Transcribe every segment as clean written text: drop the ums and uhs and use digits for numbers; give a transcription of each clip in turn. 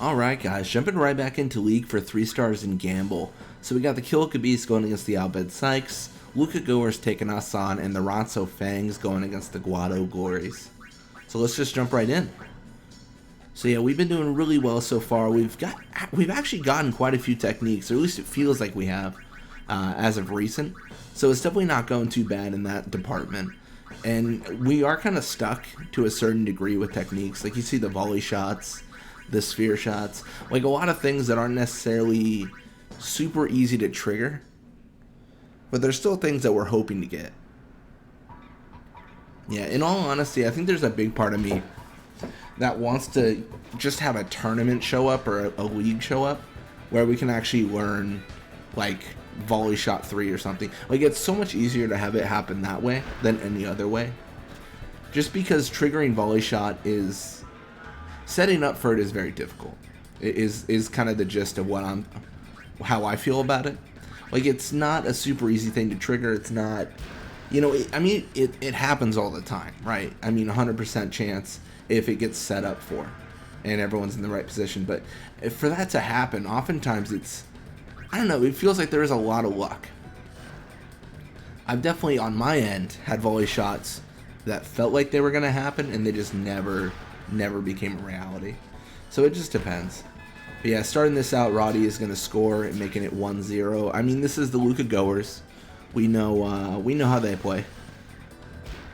Alright guys, jumping right back into League for 3 stars in Gamble. So we got the Luca Beast going against the Bhed Psyches, Luca Goers taking us on, and the Ronso Fangs going against the Guado Glories. So let's just jump right in. So yeah, we've been doing really well so far. We've actually gotten quite a few techniques, or at least it feels like we have, as of recent. So it's definitely not going too bad in that department. And we are kind of stuck to a certain degree with techniques. Like you see the volley shots, the sphere shots, like a lot of things that aren't necessarily super easy to trigger, but there's still things that we're hoping to get. Yeah, in all honesty, I think there's a big part of me that wants to just have a tournament show up or a league show up where we can actually learn like volley shot 3 or something. Like it's so much easier to have it happen that way than any other way, just because triggering volley shot is setting up for it is very difficult. It is kind of the gist of how I feel about it. Like it's not a super easy thing to trigger. It's not, you know, it happens all the time, right? I mean, 100% chance if it gets set up for and everyone's in the right position. But for that to happen, oftentimes it's, I don't know, it feels like there is a lot of luck. I've definitely on my end had volley shots that felt like they were going to happen and they just never became a reality. So it just depends. But yeah, starting this out, Roddy is going to score and making it 1-0. I mean, this is the Luca Goers. We know how they play,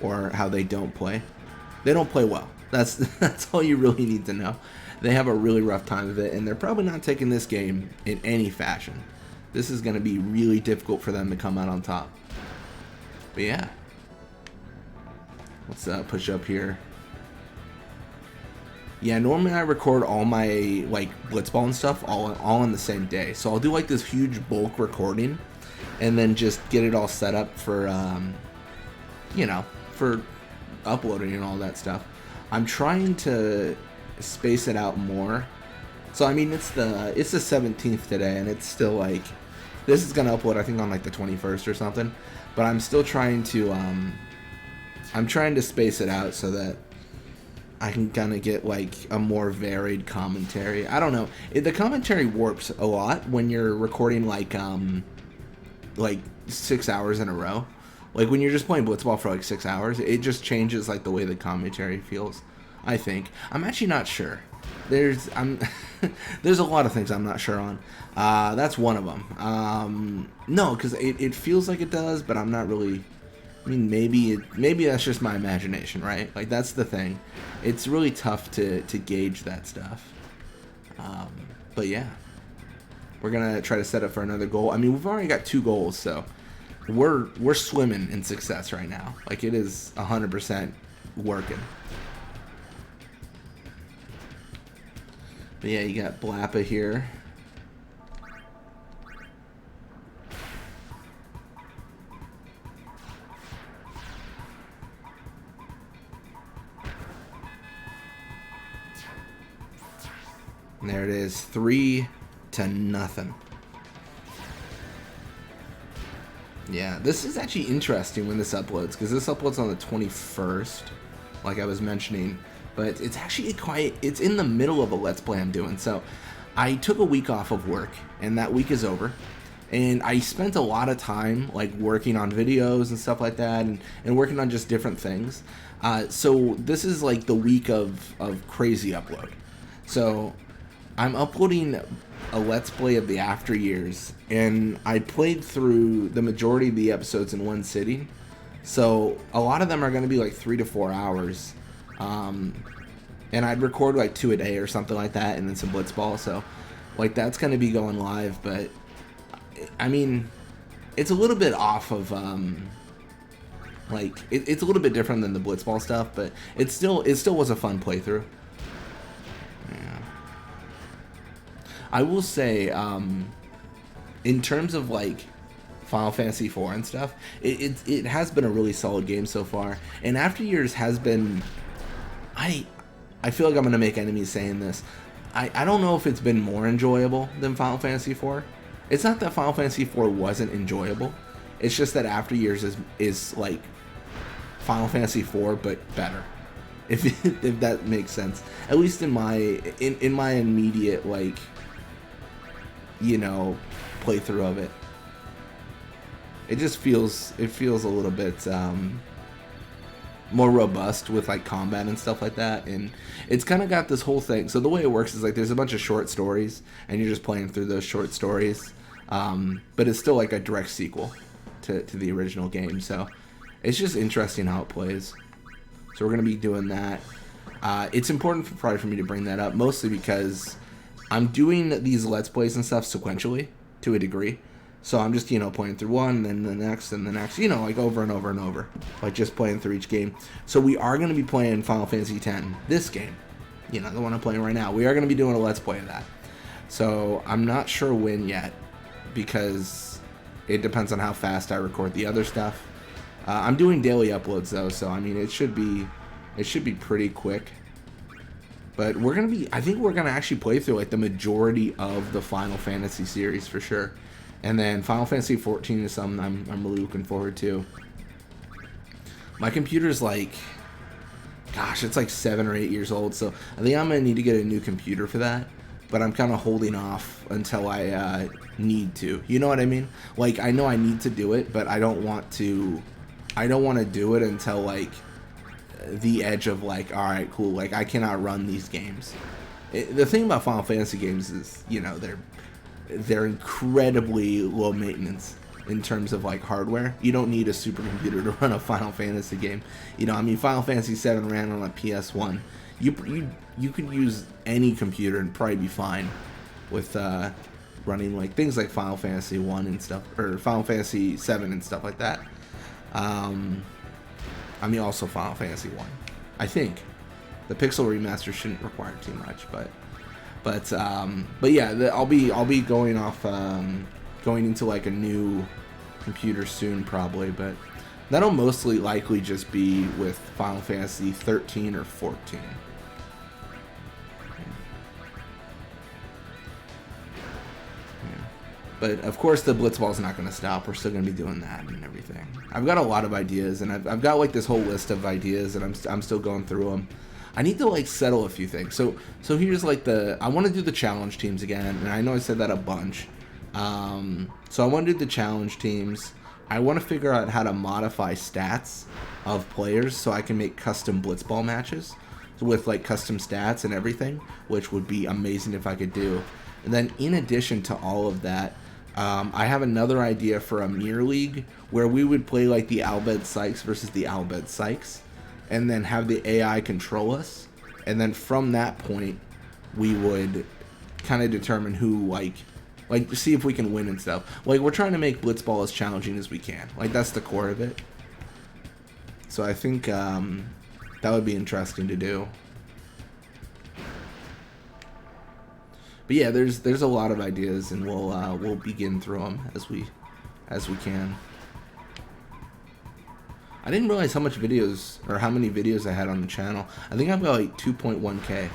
or how they don't play. They don't play well. That's all you really need to know. They have a really rough time of it, and they're probably not taking this game in any fashion. This is going to be really difficult for them to come out on top. But yeah, let's push up here. Yeah, normally I record all my like Blitzball and stuff all on the same day. So I'll do like this huge bulk recording and then just get it all set up for you know, for uploading and all that stuff. I'm trying to space it out more. So I mean it's the 17th today and it's still like, this is gonna upload I think on like the 21st or something. But I'm still trying to space it out so that I can kind of get like a more varied commentary. I don't know. The commentary warps a lot when you're recording like 6 hours in a row. Like when you're just playing Blitzball for like 6 hours, it just changes like the way the commentary feels. I think. I'm actually not sure. There's a lot of things I'm not sure on. That's one of them. No, because it feels like it does, but I'm not really. I mean, maybe that's just my imagination, right? Like that's the thing. It's really tough to gauge that stuff. But yeah, we're gonna try to set up for another goal. I mean, we've already got 2 goals, so we're swimming in success right now. Like it is 100% working. But yeah, you got Blappas here. And there it is, 3-0. Yeah, this is actually interesting when this uploads, because this uploads on the 21st, like I was mentioning. But it's actually it's in the middle of a Let's Play I'm doing. So I took a week off of work, and that week is over. And I spent a lot of time like working on videos and stuff like that, and working on just different things. So this is like the week of crazy upload. So I'm uploading a Let's Play of the After Years, and I played through the majority of the episodes in one sitting. So a lot of them are going to be like 3 to 4 hours. And I'd record like 2 a day or something like that, and then some Blitzball. So like that's going to be going live, but I mean, it's a little bit off of, like it's a little bit different than the Blitzball stuff, but it still was a fun playthrough. Yeah. I will say, in terms of like Final Fantasy IV and stuff, it has been a really solid game so far. And After Years has been, I feel like I'm gonna make enemies saying this. I don't know if it's been more enjoyable than Final Fantasy IV. It's not that Final Fantasy IV wasn't enjoyable. It's just that After Years is like Final Fantasy IV but better. if that makes sense. At least in my immediate, like, you know, playthrough of it. It just feels a little bit more robust with like combat and stuff like that, and it's kind of got this whole thing. So the way it works is like there's a bunch of short stories, and you're just playing through those short stories, but it's still like a direct sequel to the original game. So it's just interesting how it plays. So we're gonna be doing that. It's important probably for me to bring that up, mostly because I'm doing these Let's Plays and stuff sequentially to a degree. So I'm just, you know, playing through one, then the next, and the next, you know, like over and over and over. Like just playing through each game. So we are going to be playing Final Fantasy X, this game. You know, the one I'm playing right now. We are going to be doing a Let's Play of that. So I'm not sure when yet, because it depends on how fast I record the other stuff. I'm doing daily uploads though, so I mean, it should be pretty quick. But we're going to be, I think we're going to actually play through like the majority of the Final Fantasy series for sure. And then Final Fantasy 14 is something I'm really looking forward to. My computer's like, gosh, it's like 7 or 8 years old, so I think I'm gonna need to get a new computer for that. But I'm kind of holding off until I need to. You know what I mean? Like, I know I need to do it, but I don't want to do it until like the edge of like, all right, cool, like I cannot run these games. The thing about Final Fantasy games is, you know, they're incredibly low maintenance in terms of like hardware. You don't need a supercomputer to run a Final Fantasy game. You know, I mean, Final Fantasy 7 ran on a PS1. You could use any computer and probably be fine with running like things like Final Fantasy 1 and stuff, or Final Fantasy 7 and stuff like that. I mean, also Final Fantasy 1. I think the Pixel remaster shouldn't require too much, but yeah, I'll be going off, going into like a new computer soon probably, but that'll mostly likely just be with Final Fantasy 13 or 14. But of course the Blitzball's not going to stop. We're still going to be doing that and everything. I've got a lot of ideas, and I've got like this whole list of ideas, and I'm still going through them. I need to like settle a few things. So here's like I want to do the challenge teams again, and I know I said that a bunch. So I want to do the challenge teams. I want to figure out how to modify stats of players so I can make custom Blitzball matches with like custom stats and everything, which would be amazing if I could do. And then in addition to all of that, I have another idea for a mirror league where we would play like the Bhed Psyches versus the Bhed Psyches, and then have the AI control us, and then from that point we would kind of determine who like see if we can win and stuff. Like, we're trying to make Blitzball as challenging as we can. Like, that's the core of it. So I think that would be interesting to do. But yeah, there's a lot of ideas, and we'll begin through them as we can. I didn't realize how much videos, or how many videos I had on the channel. I think I've got like 2.1K.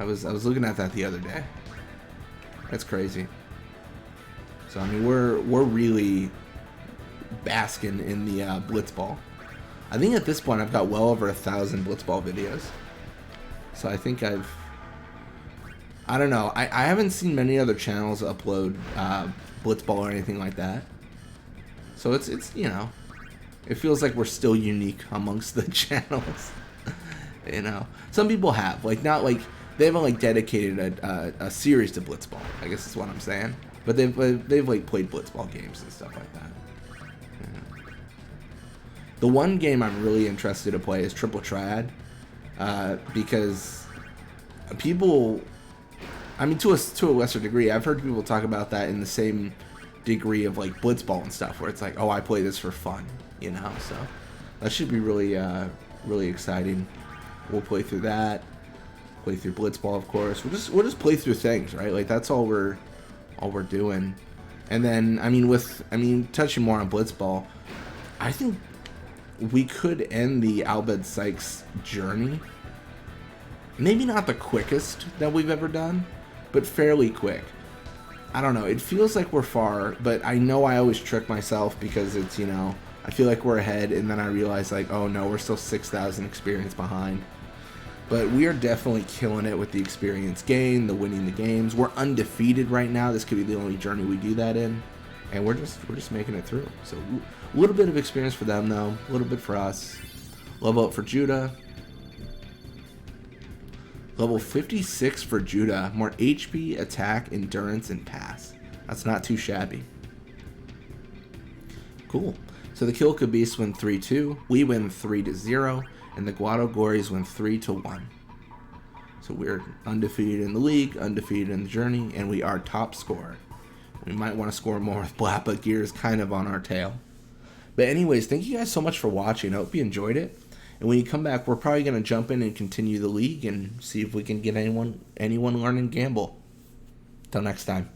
I was looking at that the other day. That's crazy. So I mean, we're really basking in the Blitzball. I think at this point I've got well over 1,000 Blitzball videos. So I think I don't know. I haven't seen many other channels upload Blitzball or anything like that. So it's you know, it feels like we're still unique amongst the channels. You know, some people have not like they haven't like dedicated a series to Blitzball, I guess is what I'm saying. But they've like played Blitzball games and stuff like that. Yeah. The one game I'm really interested to play is Triple Triad, because people, I mean, to a lesser degree, I've heard people talk about that in the same degree of like Blitzball and stuff, where it's like, oh, I play this for fun, you know. So that should be really really exciting. We'll play through that. Play through Blitzball, of course. We'll just play through things, right? Like, that's all we're doing. And then I mean touching more on Blitzball, I think we could end the Bhed Psyches journey. Maybe not the quickest that we've ever done, but fairly quick. I don't know. It feels like we're far, but I know I always trick myself because it's, you know, I feel like we're ahead, and then I realize, like, oh no, we're still 6,000 experience behind. But we are definitely killing it with the experience gain, the winning the games. We're undefeated right now. This could be the only journey we do that in, and we're just making it through. So a little bit of experience for them, though. A little bit for us. Level up for Judah. Level 56 for Judah. More HP, attack, endurance, and pass. That's not too shabby. Cool. So the Kilka Beasts win 3-2. We win 3-0. And the Luca Goers win 3-1. So we're undefeated in the league, undefeated in the journey, and we are top scorer. We might want to score more with Blappas gears kind of on our tail. But anyways, thank you guys so much for watching. I hope you enjoyed it. And when you come back, we're probably going to jump in and continue the league and see if we can get anyone learning Gamble. Till next time.